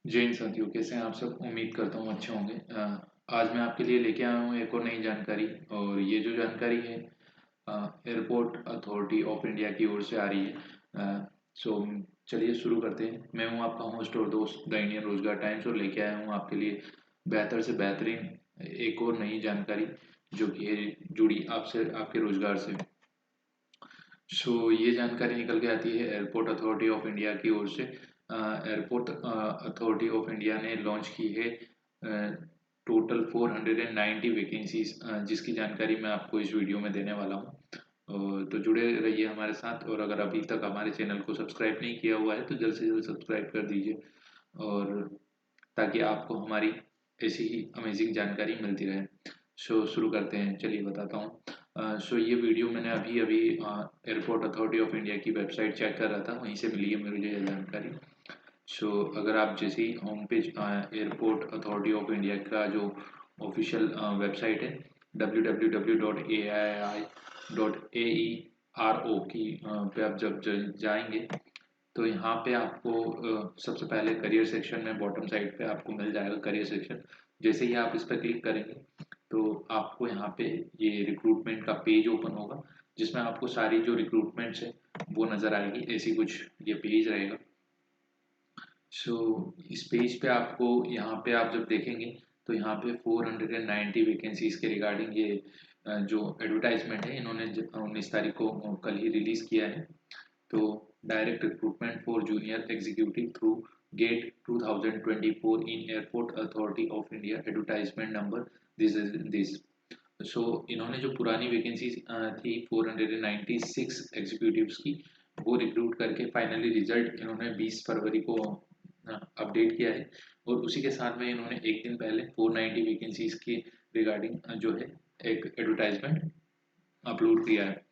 जय हिंद साथियों, कैसे हैं आप सब। उम्मीद करता हूँ अच्छे होंगे। आज मैं आपके लिए लेके आया हूँ एक और नई जानकारी। और ये जो जानकारी है एयरपोर्ट अथॉरिटी ऑफ इंडिया की ओर से आ रही है। सो चलिए शुरू करते हैं। मैं हूँ आपका होस्ट और दोस्त द इंडियन रोजगार टाइम्स, और लेके आया हूँ आपके लिए बेहतर से बेहतरीन एक और नई जानकारी जो कि है जुड़ी आपसे, आपके रोजगार से। ये जानकारी निकल के आती है एयरपोर्ट अथॉरिटी ऑफ इंडिया की ओर से। एयरपोर्ट अथॉरिटी ऑफ इंडिया ने लॉन्च की है टोटल 490 वैकेंसीज, जिसकी जानकारी मैं आपको इस वीडियो में देने वाला हूँ। तो जुड़े रहिए हमारे साथ, और अगर अभी तक हमारे चैनल को सब्सक्राइब नहीं किया हुआ है तो जल्द से जल्द सब्सक्राइब कर दीजिए, और ताकि आपको हमारी ऐसी ही अमेजिंग जानकारी मिलती रहे। शुरू करते हैं, चलिए बताता हूँ। ये वीडियो मैंने अभी अभी एयरपोर्ट अथॉरिटी ऑफ इंडिया की वेबसाइट चेक कर रहा था, वहीं से मिली है मुझे ये जानकारी। अगर आप जैसे ही home page airport authority of India का जो ऑफिशियल वेबसाइट है www.aii.aero की पे आप जब जाएंगे तो यहाँ पे आपको सबसे पहले करियर सेक्शन में बॉटम साइड पे आपको मिल जाएगा करियर सेक्शन। जैसे ही आप इस पर क्लिक करेंगे तो आपको यहाँ पे ये रिक्रूटमेंट का पेज ओपन होगा, जिसमें आपको सारी जो रिक्रूटमेंट्स है वो नज़र आएगी। ऐसी कुछ ये पेज रहेगा। इस पेज पे आपको, यहाँ पे आप जब देखेंगे तो यहाँ पे 490 वैकेंसीज के रिगार्डिंग ये जो एडवर्टाइजमेंट है इन्होंने 19 तारीख को कल ही रिलीज किया है। तो direct recruitment for junior executive through GATE 2024 in Airport authority of India advertisement number this. इन्होंने जो पुरानी वैकेंसी थी 496 एग्जीक्यूटिव्स की, वो रिक्रूट करके फाइनली रिजल्ट इन्होंने 20 फरवरी को अपडेट किया है। और उसी के साथ में इन्होंने एक दिन पहले 490 वैकेंसीज की रिगार्डिंग जो है एक एडवर्टाइजमेंट अपलोड किया है।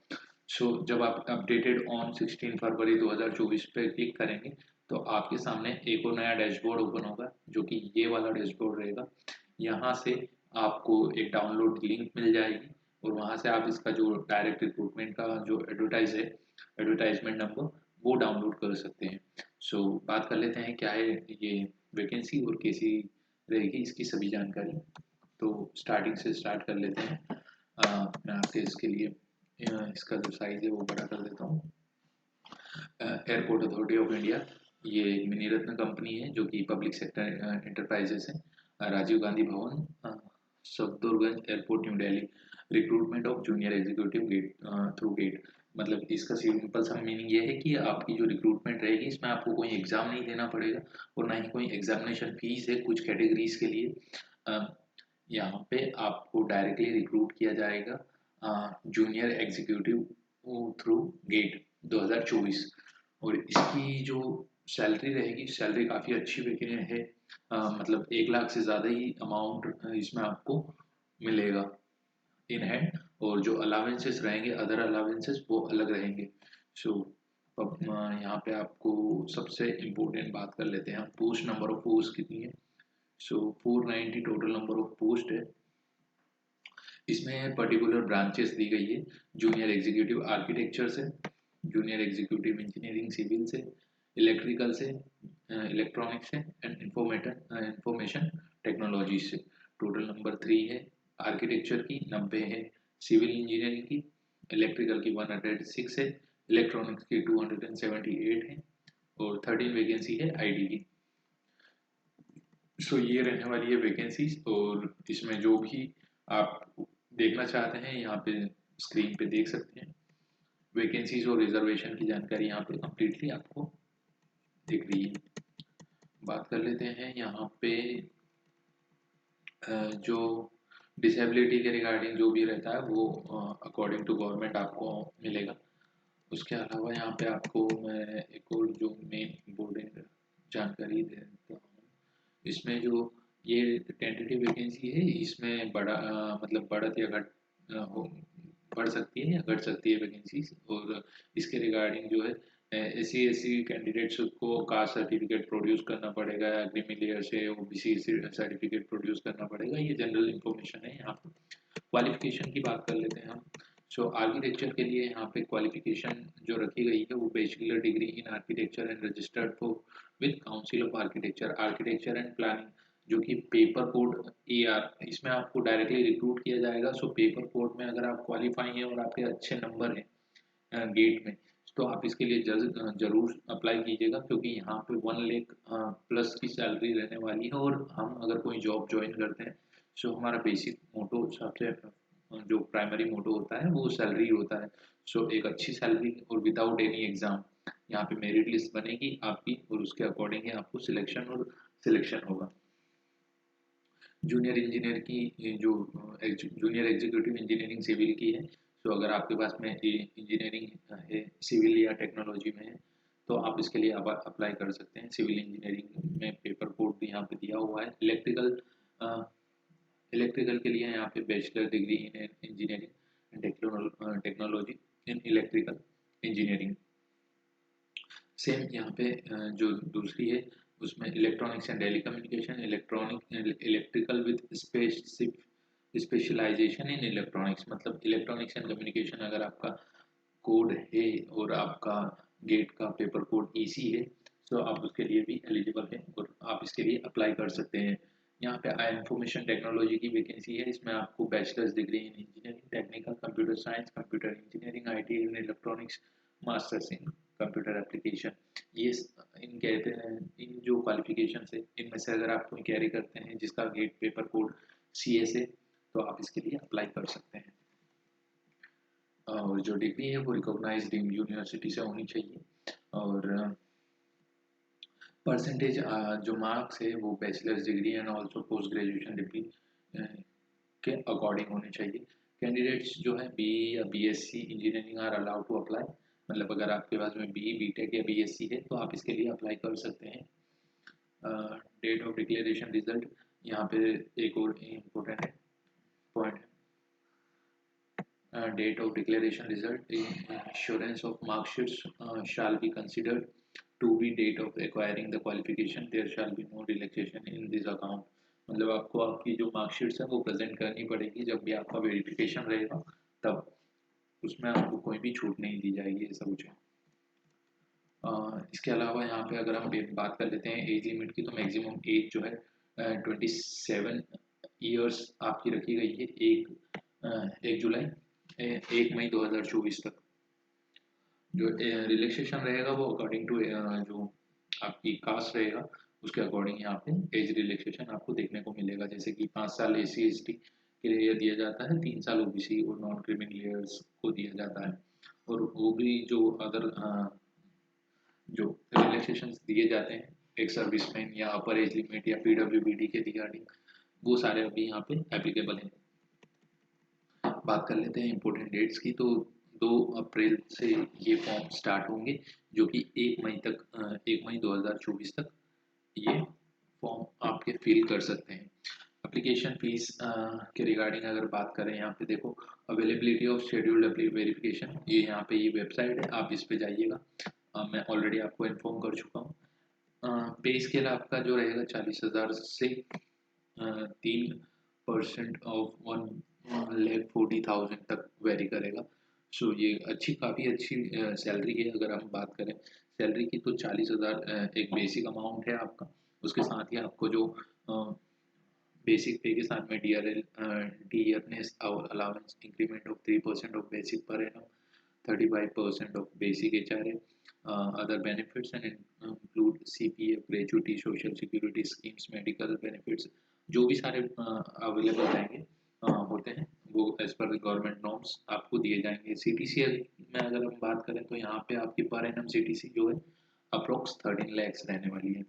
जब आप अपडेटेड ऑन 16 फरवरी 2024 पे क्लिक करेंगे तो आपके सामने एक और नया डैशबोर्ड ओपन होगा, जो कि ये वाला डैशबोर्ड रहेगा। यहाँ से आपको एक डाउनलोड लिंक मिल जाएगी, और वहाँ से आप इसका जो डायरेक्ट रिक्रूटमेंट का जो एडवर्टाइजमेंट नंबर, वो डाउनलोड कर सकते हैं। बात कर लेते हैं क्या है ये वैकेंसी और कैसी रहेगी इसकी सभी जानकारी। तो स्टार्टिंग से स्टार्ट कर लेते हैं। मैं आपके इसके लिए इसका जो साइज है वो बड़ा कर देता हूँ। एयरपोर्ट अथॉरिटी ऑफ इंडिया ये एक मिनी रत्न कंपनी है जो कि पब्लिक सेक्टर एंटरप्राइजेस है। Rajiv Gandhi Bhawan, Safdarjung airport, New Delhi. Recruitment of junior executive GATE through GATE. मतलब इसका सिंपल सा मीनिंग ये है कि आपकी जो रिक्रूटमेंट रहेगी इसमें आपको कोई एग्जाम नहीं देना पड़ेगा, और ना ही कोई एग्जामिनेशन फीस है कुछ कैटेगरीज के लिए। यहाँ पे आपको डायरेक्टली रिक्रूट किया जाएगा जूनियर एग्जीक्यूटिव थ्रू गेट 2024। और इसकी जो सैलरी रहेगी, सैलरी काफ़ी अच्छी वैकेंसी है। मतलब 1 लाख से ज़्यादा ही अमाउंट इसमें आपको मिलेगा इन हैंड। और जो अलावेंसेस रहेंगे, अदर अलावेंसेस, वो अलग रहेंगे। सो अब यहाँ पे आपको सबसे इम्पोर्टेंट बात कर लेते हैं, पोस्ट नंबर ऑफ पोस्ट कितनी है। 490 टोटल नंबर ऑफ पोस्ट है। इसमें पर्टिकुलर ब्रांचेस दी गई है। जूनियर एग्जीक्यूटिव आर्किटेक्चर से, जूनियर एग्जीक्यूटिव इंजीनियरिंग सिविल से, इलेक्ट्रिकल से, इलेक्ट्रॉनिक्स से, एंड इंफॉर्मेशन टेक्नोलॉजी से। टोटल नंबर 3 है। आर्किटेक्चर की 90 है, सिविल इंजीनियरिंग की, इलेक्ट्रिकल की 106 है, इलेक्ट्रॉनिक्स की 278 है, और 13 वैकेंसी है आईटी की। ये रहने वाली है वैकेंसीज। और इसमें जो भी आप देखना चाहते हैं यहाँ पे स्क्रीन पे देख सकते हैं। वैकेंसीज और रिजर्वेशन की जानकारी यहाँ पे कम्प्लीटली आपको दिख रही है। बात कर लेते हैं यहाँ पे जो डिसेबिलिटी के रिगार्डिंग जो भी रहता है वो अकॉर्डिंग टू गवर्नमेंट आपको मिलेगा। उसके अलावा यहाँ पे आपको मैं एक और जो मेन इम्पोर्टेंट जानकारी दे देता हूँ। इसमें जो ये टेंटेटिव वैकेंसी है, इसमें मतलब बढ़त या घट बढ़ सकती है या घट सकती है वैकेंसीज। और इसके रिगार्डिंग जो है एस सी कैंडिडेट्स को कास्ट सर्टिफिकेट प्रोड्यूस करना पड़ेगा, क्रीमी लेयर से ओबीसी सर्टिफिकेट प्रोड्यूस करना पड़ेगा। ये जनरल इंफॉर्मेशन है। यहाँ पर क्वालिफिकेशन की बात कर लेते हैं हम। सो आर्किटेक्चर के लिए यहाँ पे क्वालिफिकेशन जो रखी गई है वो bachelor degree in architecture and registered for with council of architecture architecture and planning, जो कि पेपर कोड AR, इसमें आपको डायरेक्टली रिक्रूट किया जाएगा। सो पेपर कोड में अगर आप क्वालिफाई हैं और आपके अच्छे नंबर हैं गेट में, तो आप इसके लिए जरूर अप्लाई कीजिएगा, क्योंकि यहाँ पे 1 लाख प्लस की सैलरी रहने वाली है। और हम अगर कोई जॉब ज्वाइन करते हैं, सो हमारा बेसिक मोटो सबसे जो प्राइमरी मोटो होता है वो सैलरी होता है। सो एक अच्छी सैलरी और विदाउट एनी एग्जाम यहाँ पे मेरिट लिस्ट बनेगी आपकी, और उसके अकॉर्डिंग ही आपको सिलेक्शन होगा। जूनियर इंजीनियर की जो जूनियर एग्जीक्यूटिव इंजीनियरिंग सिविल की है, तो अगर आपके पास में इंजीनियरिंग है सिविल या टेक्नोलॉजी में है, तो आप इसके लिए अप्लाई कर सकते हैं। सिविल इंजीनियरिंग में पेपर कोड भी यहाँ पे दिया हुआ है। इलेक्ट्रिकल के लिए यहाँ पे bachelor degree in engineering technology in electrical engineering. Same यहाँ पे जो दूसरी है उसमें electronics and telecommunication, electrical with specialisation in electronics, मतलब इलेक्ट्रॉनिक्स एंड कम्युनिकेशन अगर आपका कोड है और आपका गेट का पेपर कोड EC है, तो आप उसके लिए भी एलिजिबल हैं और आप इसके लिए अप्लाई कर सकते हैं। यहाँ पे इंफॉर्मेशन टेक्नोलॉजी की वैकेंसी है, इसमें आपको bachelors degree in engineering technical computer science computer engineering IT in electronics masters in computer application, ये इन कहते हैं। इन जो क्वालिफिकेशन है इनमें से अगर आप कोई कैरी करते हैं जिसका गेट पेपर कोड CS है, तो आप इसके लिए अप्लाई कर सकते हैं। और जो डिग्री है वो रिकॉग्नाइज्ड यूनिवर्सिटी से होनी चाहिए, और परसेंटेज जो मार्क्स है वो bachelor's degree and also post graduation degree के अकॉर्डिंग होने चाहिए। कैंडिडेट्स जो है BE या BSc engineering are allowed to apply, मतलब अगर आपके पास में BE BTech या BSc है तो आप इसके लिए अप्लाई कर सकते हैं। डेट ऑफ डिक्लेरेशन रिजल्ट, यहाँ पे एक और इम्पोर्टेंट पॉइंट है, date of declaration result insurance of mark sheets shall be considered to be date of acquiring the qualification, there shall be no relaxation in this account, मतलब आपको आपकी जो marksheets है वो प्रेजेंट करनी पड़ेगी जब भी आपका वेरिफिकेशन रहेगा, तब उसमें आपको कोई भी छूट नहीं दी जाएगी, ऐसा कुछ है। इसके अलावा यहाँ पे अगर हम बात कर लेते हैं एज लिमिट की, तो मैक्सिमम एज जो है 27 ईयर्स आपकी रखी गई है 1 मई 2024 तक। जो रिलैक्सेशन रहेगा वो अकॉर्डिंग टू जो आपकी कास्ट रहेगा उसके अकॉर्डिंग यहाँ पे एज रिलैक्सेशन आपको देखने को मिलेगा, जैसे कि 5 साल SC ST के लिए दिया जाता है, 3 साल OBC और नॉन क्रिमिनल्स को दिया जाता है, और वो भी जो अदर जो रिलैक्सेशन दिए जाते हैं एक सर्विसमैन या अपर एज लिमिट या PWBD के रिगार्डिंग, वो सारे अभी यहाँ पे एप्लीकेबल हैं। बात कर लेते हैं इम्पोर्टेंट डेट्स की, तो 2 अप्रैल से ये फॉर्म स्टार्ट होंगे, जो कि 1 मई 2024 तक ये फॉर्म आपके फिल कर सकते हैं। एप्लीकेशन फीस के रिगार्डिंग अगर बात करें, यहाँ पे देखो अवेलेबिलिटी ऑफ शेड्यूल्ड वेरिफिकेशन, ये यहाँ पे ये वेबसाइट है, आप इस पे जाइएगा। मैं ऑलरेडी आपको इन्फॉर्म कर चुका हूँ। पे स्केल आपका जो रहेगा 40,000 से 3% ऑफ 1,40,000 तक वेरी करेगा। सो ये काफ़ी अच्छी सैलरी है। अगर हम बात करें सैलरी की, तो 40,000 एक बेसिक अमाउंट है आपका, उसके साथ ही आपको जो बेसिक पे के साथ में dearness allowance increment of 3% of basic per annum, 35% of basic HRA, other benefits and include CPF, gratuity, social security schemes, medical benefits, जो भी सारे अवेलेबल रहेंगे होते हैं वो एज पर गवर्नमेंट नॉर्म्स आपको दिए जाएंगे। CTC में अगर हम बात करें तो यहाँ पे आपकी पर एनम CTC जो है अप्रोक्स 13 lakhs रहने वाली है।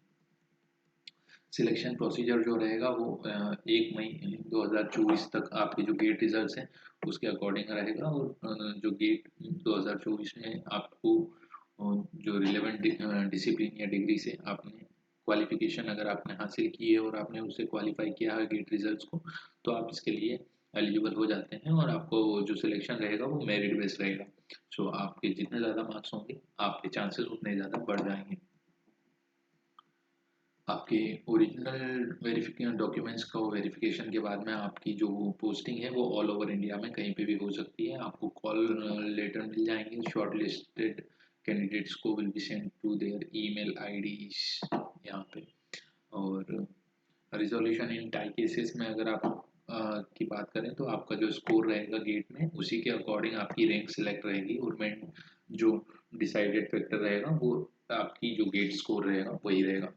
सिलेक्शन प्रोसीजर जो रहेगा वो 1 मई 2024 तक आपके जो गेट रिजल्ट्स हैं उसके अकॉर्डिंग रहेगा, और जो गेट 2024 में आपको जो रिलेवेंट डिसिप्लिन या डिग्री से आपने क्वालिफिकेशन अगर आपने हासिल की है और आपने उसे क्वालिफाई किया है गेट रिजल्ट्स को, तो आप इसके लिए एलिजिबल हो जाते हैं, और आपको जो सिलेक्शन रहेगा वो मेरिट बेस्ड रहेगा। सो आपके जितने ज़्यादा मार्क्स होंगे आपके चांसेस उतने ज़्यादा बढ़ जाएंगे। आपके ओरिजिनल वेरिफिकेशन डॉक्यूमेंट्स का वेरिफिकेशन के बाद में आपकी जो पोस्टिंग है वो ऑल ओवर इंडिया में कहीं पे भी हो सकती है। आपको कॉल लेटर मिल जाएंगे। शॉर्ट लिस्टेड कैंडिडेट्स को will be send to their email IDs यहाँ पे। और रिजोल्यूशन इन टाई केसेस में अगर आप की बात करें तो आपका जो स्कोर रहेगा गेट में उसी के अकॉर्डिंग आपकी रैंक सिलेक्ट रहेगी। और मेन जो डिसाइडेड फैक्टर रहेगा वो आपकी जो गेट स्कोर रहेगा वही रहेगा।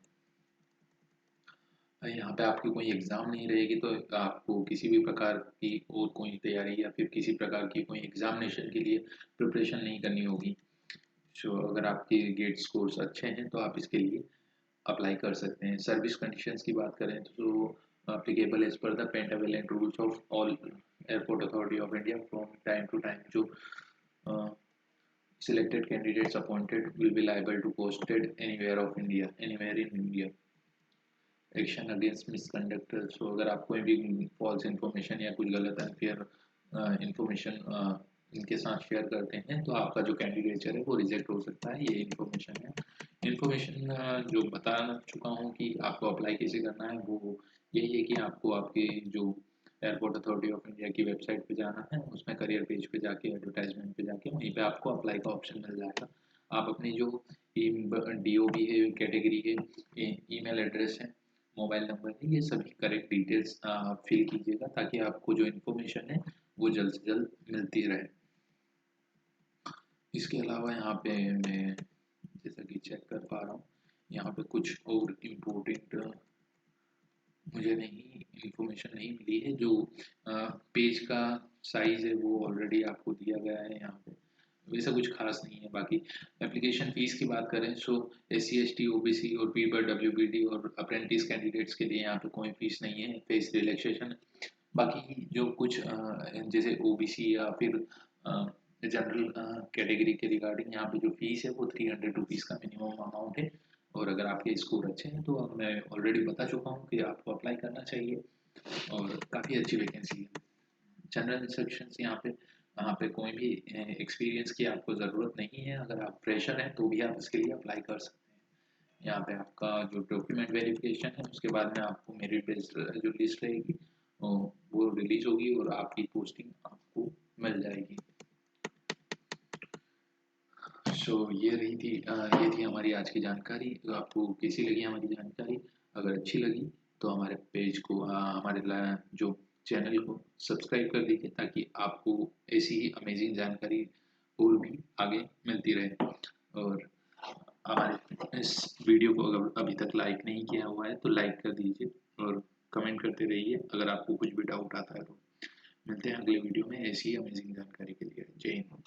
यहाँ पे आपकी कोई एग्ज़ाम नहीं रहेगी तो आपको किसी भी प्रकार की और कोई तैयारी या फिर किसी प्रकार की कोई एग्ज़ामिनेशन के लिए प्रिपरेशन नहीं करनी होगी। सो अगर आपके गेट स्कोर्स अच्छे हैं तो आप इसके लिए अप्लाई कर सकते हैं। सर्विस कंडीशंस की बात करें तो applicable as per the pentavalent rules of all airport authority of India from time to time जो selected candidates appointed will be liable to posted anywhere in India। Action against misconduct. So अगर आप कोई भी false information या कुछ गलत unfair information इनके साथ शेयर करते हैं तो आपका जो कैंडिडेचर है वो रिजेक्ट हो सकता है। ये इन्फॉर्मेशन है। इन्फॉर्मेशन जो बता चुका हूँ कि आपको अप्लाई कैसे करना है वो यही है कि आपको आपके जो एयरपोर्ट अथॉरिटी ऑफ इंडिया की वेबसाइट पे जाना है। उसमें करियर पेज पे जाके एडवर्टाइजमेंट पे जाके वहीं पे आपको अप्लाई का ऑप्शन मिल जाएगा। आप अपनी जो DOB है, कैटेगरी है, ईमेल एड्रेस है, मोबाइल नंबर है, ये सभी करेक्ट डिटेल्स फिल कीजिएगा ताकि आपको जो इन्फॉर्मेशन है वो जल्द से जल्द मिलती रहे। इसके अलावा यहाँ पे मैं जैसा कि चेक कर पा रहा हूँ यहाँ पे कुछ और इम्पोर्टेंट मुझे नहीं इन्फॉर्मेशन नहीं मिली है। जो पेज का साइज है वो ऑलरेडी आपको दिया गया है यहाँ पे। वैसा कुछ खास नहीं है। बाकी एप्लीकेशन फीस की बात करें सो SC ST OBC और PWD और अप्रेंटिस कैंडिडेट्स के लिए यहाँ पे कोई फीस नहीं है। फीस रिलैक्सेशन बाकी जो कुछ जैसे OBC या फिर जनरल कैटेगरी के रिगार्डिंग यहाँ पे जो फीस है वो 300 रुपीज़ का मिनिमम अमाउंट है। और अगर आपके स्कोर अच्छे हैं तो मैं ऑलरेडी बता चुका हूँ कि आपको अप्लाई करना चाहिए और काफ़ी अच्छी वैकेंसी है। जनरल इंस्ट्रक्शंस यहाँ पे कोई भी एक्सपीरियंस की आपको ज़रूरत नहीं है। अगर आप फ्रेशर हैं तो भी आप इसके लिए अप्लाई कर सकते हैं। यहाँ पे आपका जो डॉक्यूमेंट वेरिफिकेशन है उसके बाद में आपको मेरिट बेस्ड जो लिस्ट रहेगी वो रिलीज होगी और आपकी पोस्टिंग आपको मिल जाएगी। सो ये थी हमारी आज की जानकारी। तो आपको कैसी लगी हमारी जानकारी? अगर अच्छी लगी तो हमारे पेज को जो चैनल को सब्सक्राइब कर दीजिए ताकि आपको ऐसी ही अमेजिंग जानकारी और भी आगे मिलती रहे। और हमारे इस वीडियो को अगर अभी तक लाइक नहीं किया हुआ है तो लाइक कर दीजिए और कमेंट करते रहिए अगर आपको कुछ भी डाउट आता है तो। मिलते हैं अगले वीडियो में ऐसी ही अमेजिंग जानकारी के लिए। जय हिंद।